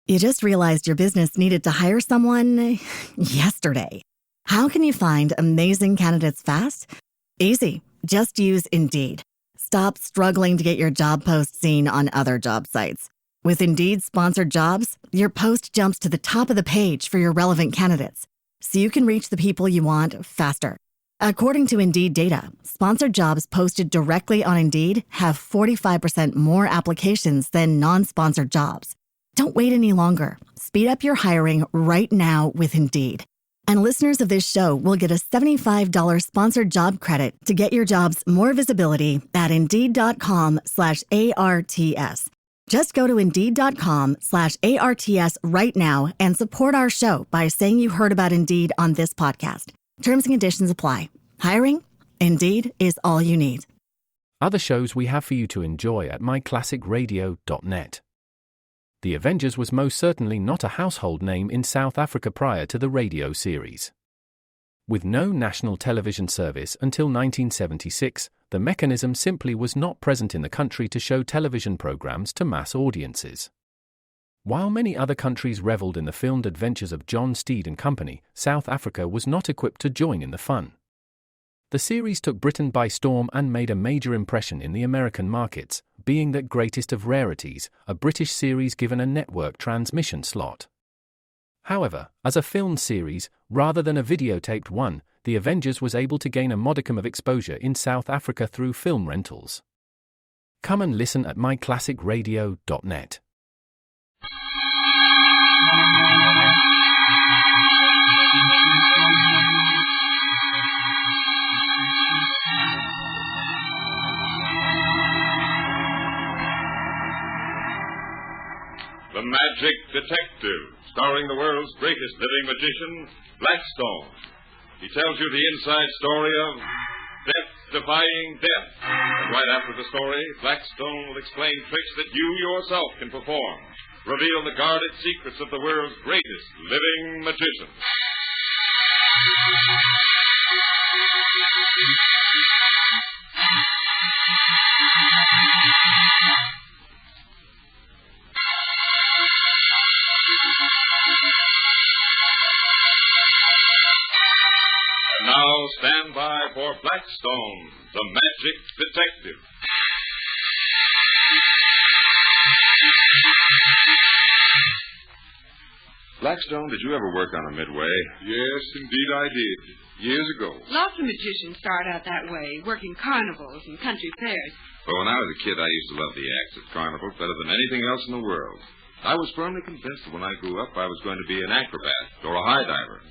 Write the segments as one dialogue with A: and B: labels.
A: You just realized your business needed to hire someone yesterday. How can you find amazing candidates fast? Easy. Just use Indeed. Stop struggling to get your job post seen on other job sites. With Indeed sponsored jobs, your post jumps to the top of the page for your relevant candidates, so you can reach the people you want faster. According to Indeed data, sponsored jobs posted directly on Indeed have 45% more applications than non-sponsored jobs. Don't wait any longer. Speed up your hiring right now with Indeed. And listeners of this show will get a $75 sponsored job credit to get your jobs more visibility at Indeed.com/ARTS. Just go to Indeed.com/ARTS right now and support our show by saying you heard about Indeed on this podcast. Terms and conditions apply. Hiring? Indeed is all you need.
B: Other shows we have for you to enjoy at myclassicradio.net. The Avengers was most certainly not a household name in South Africa prior to the radio series. With no national television service until 1976, the mechanism simply was not present in the country to show television programs to mass audiences. While many other countries reveled in the filmed adventures of John Steed and company, South Africa was not equipped to join in the fun. The series took Britain by storm and made a major impression in the American markets, being the greatest of rarities, a British series given a network transmission slot. However, as a filmed series, rather than a videotaped one, The Avengers was able to gain a modicum of exposure in South Africa through film rentals. Come and listen at myclassicradio.net.
C: The Magic Detective, starring the world's greatest living magician, Blackstone. He tells you the inside story of Death Defying Death. And right after the story, Blackstone will explain tricks that you yourself can perform, reveal the guarded secrets of the world's greatest living magician. Now stand by for Blackstone, the Magic Detective. Blackstone, did you ever work on a midway?
D: Yes, indeed I did. Years ago.
E: Lots of magicians start out that way, working carnivals and country fairs.
C: Well, when I was a kid, I used to love the acts at carnivals better than anything else in the world. I was firmly convinced that when I grew up, I was going to be an acrobat or a high diver.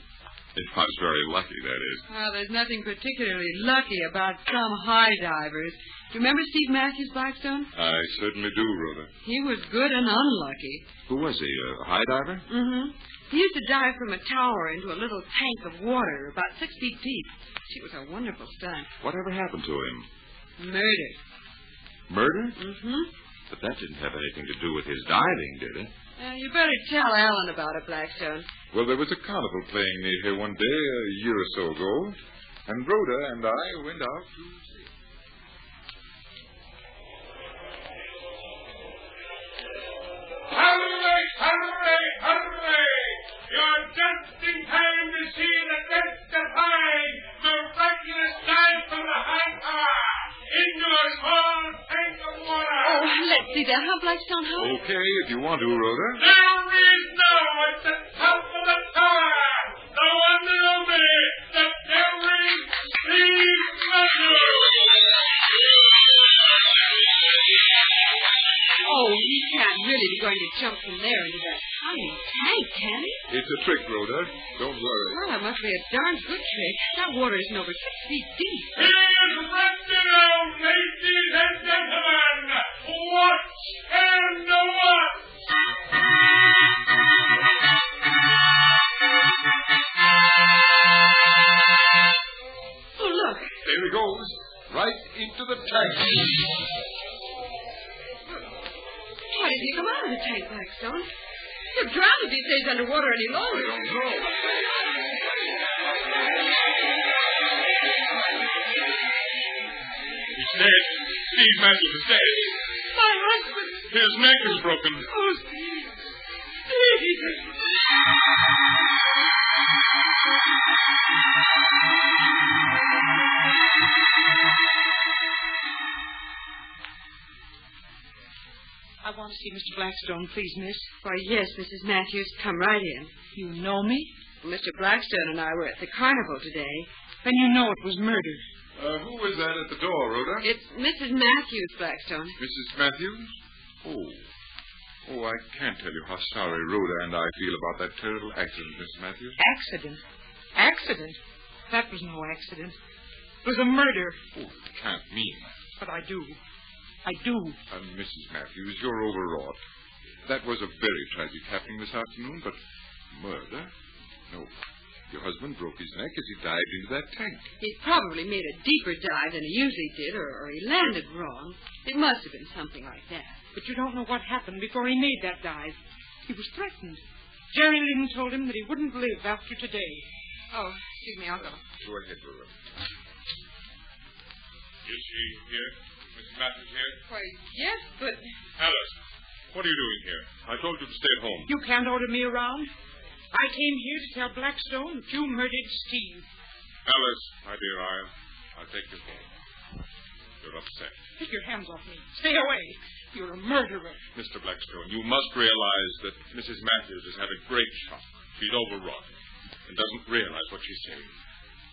C: If I was very lucky, that is.
E: Well, there's nothing particularly lucky about some high divers. Do you remember Steve Matthews, Blackstone?
D: I certainly do, Rhoda.
E: He was good and unlucky.
C: Who was he, a high diver?
E: Mm-hmm. He used to dive from a tower into a little tank of water about 6 feet deep. It was a wonderful stunt.
C: Whatever happened to him?
E: Murdered.
C: Murder?
E: Mm-hmm.
C: But that didn't have anything to do with his diving, did it?
E: You better tell Alan about it, Blackstone.
D: Well, there was a carnival playing near here one day a year or so ago, and Rhoda and I went out to see.
F: Hurry, hurry, hurry! You're just in time to see the Death Defying, miraculous dive from the high tower into a small tank of water.
E: Oh, let's see that, huh, Blackstone? Huh?
D: Okay, if you want to, Rhoda.
F: There is now at the top of the tower, the one and only, the daring Steve Matthews.
E: Oh, he can't really be going to jump from there into that tiny tank, can he?
D: It's a trick, Rhoda. Don't worry.
E: Well, that must be a darn good trick. That water isn't over 6 feet deep.
F: Here's what you know, ladies and gentlemen. Watch and watch.
E: Oh, look.
D: There he goes. Right into the tank.
E: Why did he come out of the tank, Blackstone? He'll drown if he stays underwater any longer.
D: I don't know.
F: He's dead. Steve Matthews is dead.
E: My husband.
F: His neck is broken.
E: Oh, Steve. Steve. I want to see Mr. Blackstone, please, miss. Why, yes, Mrs. Matthews. Come right in.
G: You know me?
E: Well, Mr. Blackstone and I were at the carnival today.
G: Then you know it was murder.
D: Who was that at the door, Rhoda?
E: It's Mrs. Matthews, Blackstone.
D: Mrs. Matthews? Oh, I can't tell you how sorry Rhoda and I feel about that terrible accident, Mrs. Matthews.
G: Accident? Accident? That was no accident. It was a murder.
D: Oh, it can't mean that.
G: But I do. I do.
D: Mrs. Matthews, you're overwrought. That was a very tragic happening this afternoon, but murder? No. Your husband broke his neck as he dived into that tank.
E: He probably made a deeper dive than he usually did, or he landed wrong. It must have been something like that.
G: But you don't know what happened before he made that dive. He was threatened. Jerry Lynn told him that he wouldn't live after today.
E: Oh, excuse me, I'll go.
D: Go ahead, Rhoda.
C: Is she here? Mrs. Matthews here?
E: Why, yes, but...
C: Alice, what are you doing here? I told you to stay at home.
G: You can't order me around. I came here to tell Blackstone that you murdered Steve.
C: Alice, my dear, I'll take you home. You're upset.
G: Take your hands off me. Stay away. You're a murderer.
C: Mr. Blackstone, you must realize that Mrs. Matthews has had a great shock. She's overwrought and doesn't realize what she's saying.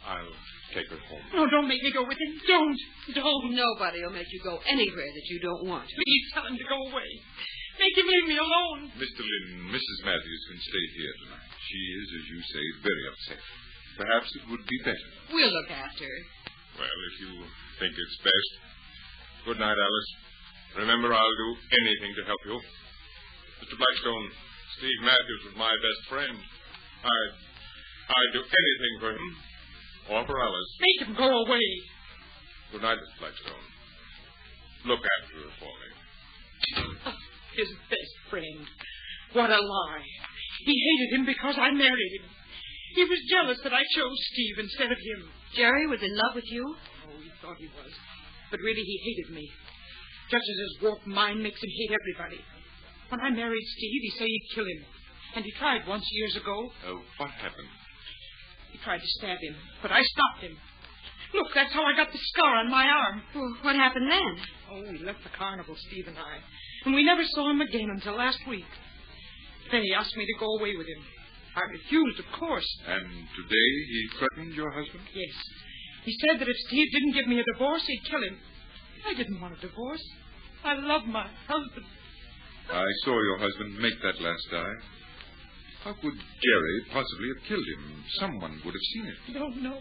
C: I'll take her home.
G: No, don't make me go with him. Don't.
E: Nobody will make you go anywhere that you don't want.
G: Please tell him to go away. Make him leave me alone.
D: Mr. Lynn, Mrs. Matthews can stay here tonight. She is, as you say, very upset. Perhaps it would be better.
E: We'll look after her.
C: Well, if you think it's best. Good night, Alice. Remember, I'll do anything to help you. Mr. Blackstone, Steve Matthews was my best friend. I'd do anything for him. Or for Alice.
G: Make him go away.
C: Good night, Mr. Blackstone. Look after her for me.
G: His best friend. What a lie. He hated him because I married him. He was jealous that I chose Steve instead of him.
E: Jerry was in love with you?
G: Oh, he thought he was. But really, he hated me. Just as his warped mind makes him hate everybody. When I married Steve, he said he'd kill him. And he tried once years ago.
D: What happened?
G: He tried to stab him, but I stopped him. Look, that's how I got the scar on my arm.
E: Well, what happened then?
G: Oh, we left the carnival, Steve and I. And we never saw him again until last week. Then he asked me to go away with him. I refused, of course.
D: And today he threatened your husband?
G: Yes. He said that if Steve didn't give me a divorce, he'd kill him. I didn't want a divorce. I love my husband.
D: I saw your husband make that last dive. How could Jerry possibly have killed him? Someone would have seen it.
G: I don't know.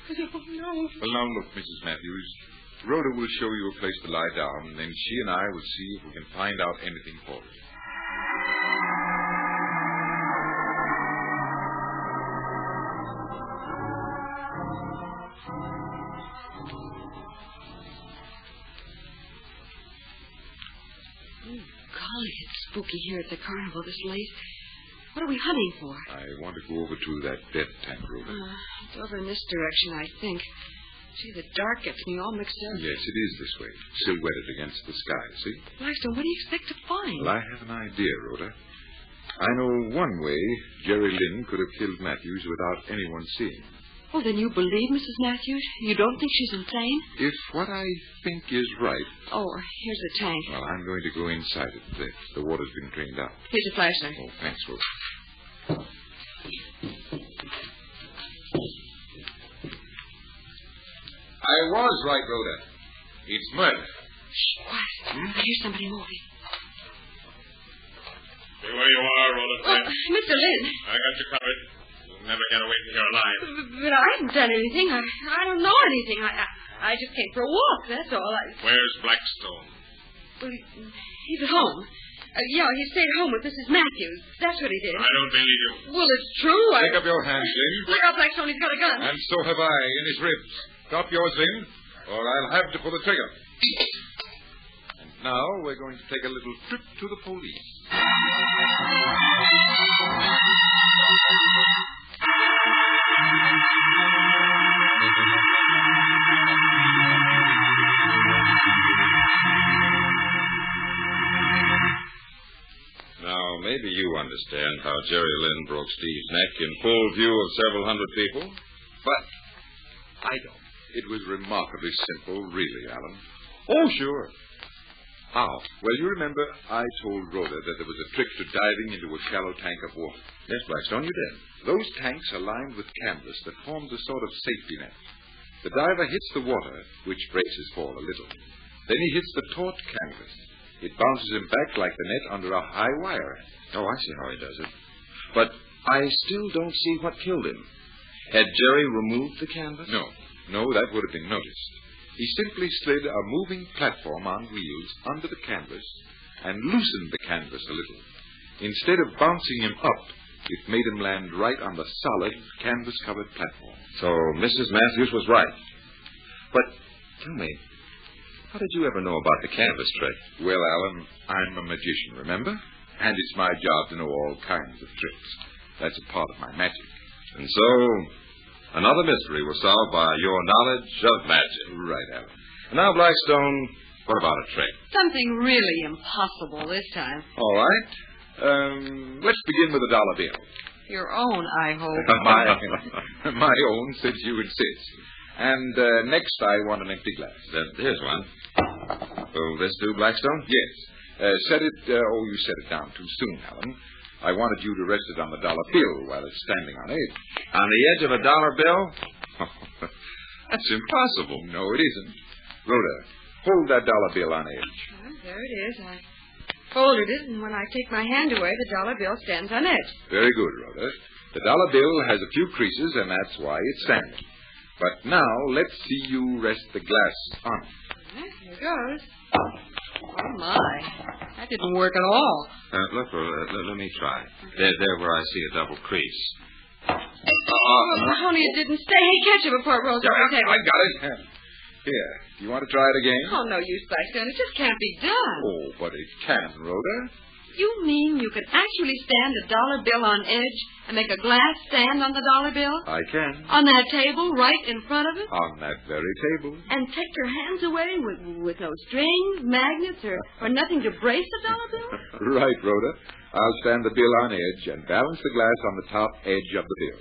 G: I don't know.
D: Well, now look, Mrs. Matthews. Rhoda will show you a place to lie down, and then she and I will see if we can find out anything for you.
E: Golly, it's spooky here at the carnival this late. What are we hunting for?
D: I want to go over to that death tank, Rhoda.
E: It's over in this direction, I think. See, the dark gets me all mixed up.
D: Yes, it is this way. Silhouetted against the sky, see?
E: Blackstone, what do you expect to find?
D: Well, I have an idea, Rhoda. I know one way Jerry Lynn could have killed Matthews without anyone seeing.
E: Oh, then you believe Mrs. Matthews? You don't think she's insane?
D: If what I think is right...
E: Oh, here's the tank.
D: Well, I'm going to go inside it. The water's been drained out.
E: Here's a flashlight.
D: Oh, thanks, Rhoda. I was right, Rhoda. It's murder.
E: Shh, quiet. I hear somebody moving.
C: Stay where you are, Rhoda.
E: Mr. Lynn.
C: I got you covered. You'll never get away from here alive.
E: But I haven't done anything. I don't know anything. I just came for a walk, that's all.
C: Where's Blackstone?
E: Well, he's at home. Yeah, he stayed home with Mrs. Matthews. That's what he did.
C: I don't believe you.
E: Well, it's true.
D: Take up your hands, Lynn.
E: Look out, Blackstone. He's got a gun.
D: And so have I, in his ribs. Drop yours, Lynn, or I'll have to pull the trigger. And now we're going to take a little trip to the police. Now, maybe you understand
C: understand how Jerry Lynn broke Steve's neck in full view of several hundred people.
D: But I don't. It was remarkably simple, really, Alan.
C: Oh, sure.
D: How? Well, you remember I told Rhoda that there was a trick to diving into a shallow tank of water.
C: Yes, Blackstone, you did.
D: Those tanks are lined with canvas that forms a sort of safety net. The diver hits the water, which breaks his fall a little. Then he hits the taut canvas. It bounces him back like the net under a high wire.
C: Oh, I see how he does it. But I still don't see what killed him. Had Jerry removed the canvas?
D: No, that would have been noticed. He simply slid a moving platform on wheels under the canvas and loosened the canvas a little. Instead of bouncing him up, it made him land right on the solid, canvas-covered platform.
C: So Mrs. Matthews was right. But tell me, how did you ever know about the canvas trick?
D: Well, Alan, I'm a magician, remember? And it's my job to know all kinds of tricks. That's a part of my magic.
C: And so, another mystery was solved by your knowledge of magic.
D: Right, Alan.
C: And now, Blackstone, what about a trick?
E: Something really impossible this time.
D: All right. Let's begin with a dollar bill.
E: Your own, I hope.
D: My own, since you insist. And next, I want an empty glass.
C: Here's one. Will this do, Blackstone?
D: Yes. Set it. You set it down too soon, Alan. I wanted you to rest it on the dollar bill while it's standing on edge.
C: On the edge of a dollar bill? That's impossible.
D: No, it isn't. Rhoda, hold that dollar bill on edge.
E: Well, there it is. I folded it, and when I take my hand away, the dollar bill stands on edge.
D: Very good, Rhoda. The dollar bill has a few creases, and that's why it's standing. But now, let's see you rest the glass on it.
E: Here goes. Oh, my. That didn't work at all.
C: Look, let me try. There where I see a double crease.
E: Only it didn't stay. Hey, catch it before it rolls over the table.
D: I got it. Here, you want to try it again?
E: Oh, no use, Blackstone. It just can't be done.
D: Oh, but it can, Rhoda.
E: You mean you can actually stand a dollar bill on edge and make a glass stand on the dollar bill?
D: I can.
E: On that table right in front of it?
D: On that very table.
E: And take your hands away with no strings, magnets, or nothing to brace the dollar bill?
D: Right, Rhoda. I'll stand the bill on edge and balance the glass on the top edge of the bill.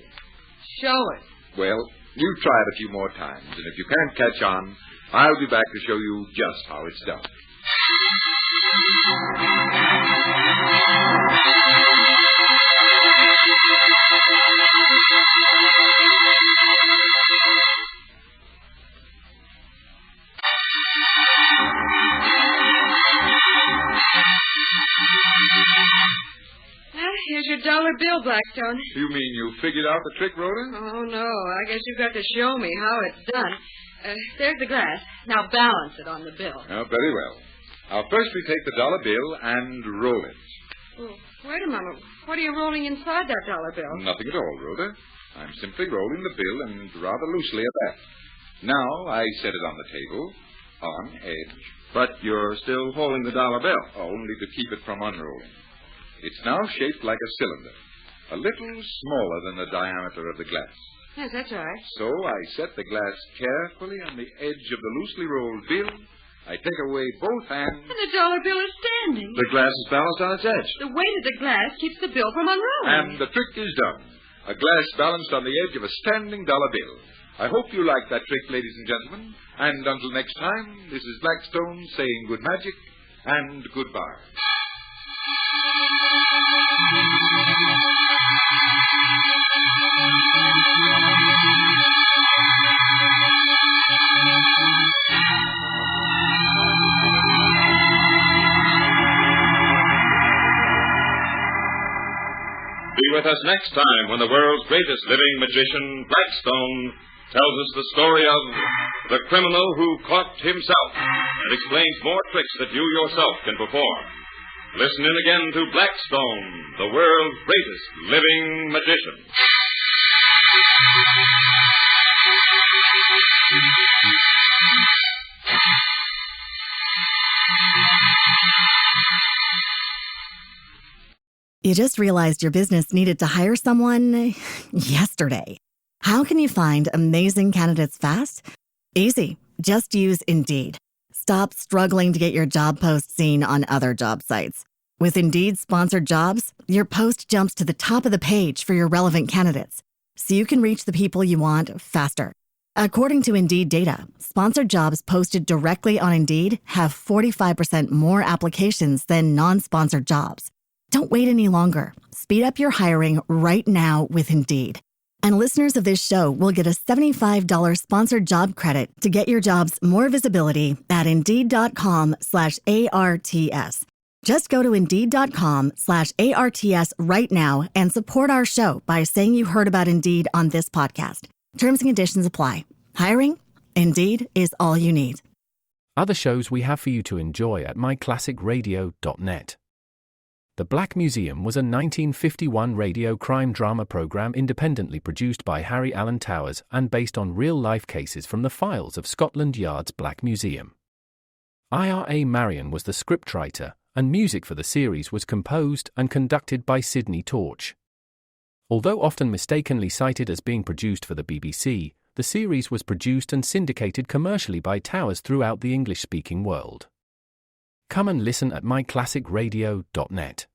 E: Show it.
D: Well, you try it a few more times, and if you can't catch on, I'll be back to show you just how it's done.
E: Here's your dollar bill, Blackstone.
D: You mean you figured out the trick, Rhoda?
E: Oh, no. I guess you've got to show me how it's done. There's the glass. Now balance it on the bill.
D: Oh, very well. I'll firstly take the dollar bill and roll it.
E: Oh, wait a moment. What are you rolling inside that dollar bill?
D: Nothing at all, Rhoda. I'm simply rolling the bill, and rather loosely at that. Now I set it on the table, on edge.
C: But you're still holding the dollar bill.
D: Only to keep it from unrolling. It's now shaped like a cylinder, a little smaller than the diameter of the glass.
E: Yes, that's right.
D: So I set the glass carefully on the edge of the loosely rolled bill. I take away both hands.
E: And the dollar bill is standing.
C: The glass is balanced on its edge.
E: The weight of the glass keeps the bill from unrolling.
D: And the trick is done. A glass balanced on the edge of a standing dollar bill. I hope you like that trick, ladies and gentlemen. And until next time, this is Blackstone saying good magic and goodbye.
C: Be with us next time when the world's greatest living magician, Blackstone, tells us the story of the criminal who caught himself and explains more tricks that you yourself can perform. Listen in again to Blackstone, the world's greatest living magician.
A: You just realized your business needed to hire someone yesterday. How can you find amazing candidates fast? Easy. Just use Indeed. Stop struggling to get your job post seen on other job sites. With Indeed sponsored jobs, your post jumps to the top of the page for your relevant candidates, so you can reach the people you want faster. According to Indeed data, sponsored jobs posted directly on Indeed have 45% more applications than non-sponsored jobs. Don't wait any longer. Speed up your hiring right now with Indeed. And listeners of this show will get a $75 sponsored job credit to get your jobs more visibility at Indeed.com/ARTS. Just go to Indeed.com/ARTS right now and support our show by saying you heard about Indeed on this podcast. Terms and conditions apply. Hiring? Indeed is all you need.
B: Other shows we have for you to enjoy at myclassicradio.net. The Black Museum was a 1951 radio crime drama program independently produced by Harry Alan Towers and based on real-life cases from the files of Scotland Yard's Black Museum. Ira Marion was the scriptwriter, and music for the series was composed and conducted by Sidney Torch. Although often mistakenly cited as being produced for the BBC, the series was produced and syndicated commercially by Towers throughout the English-speaking world. Come and listen at myclassicradio.net.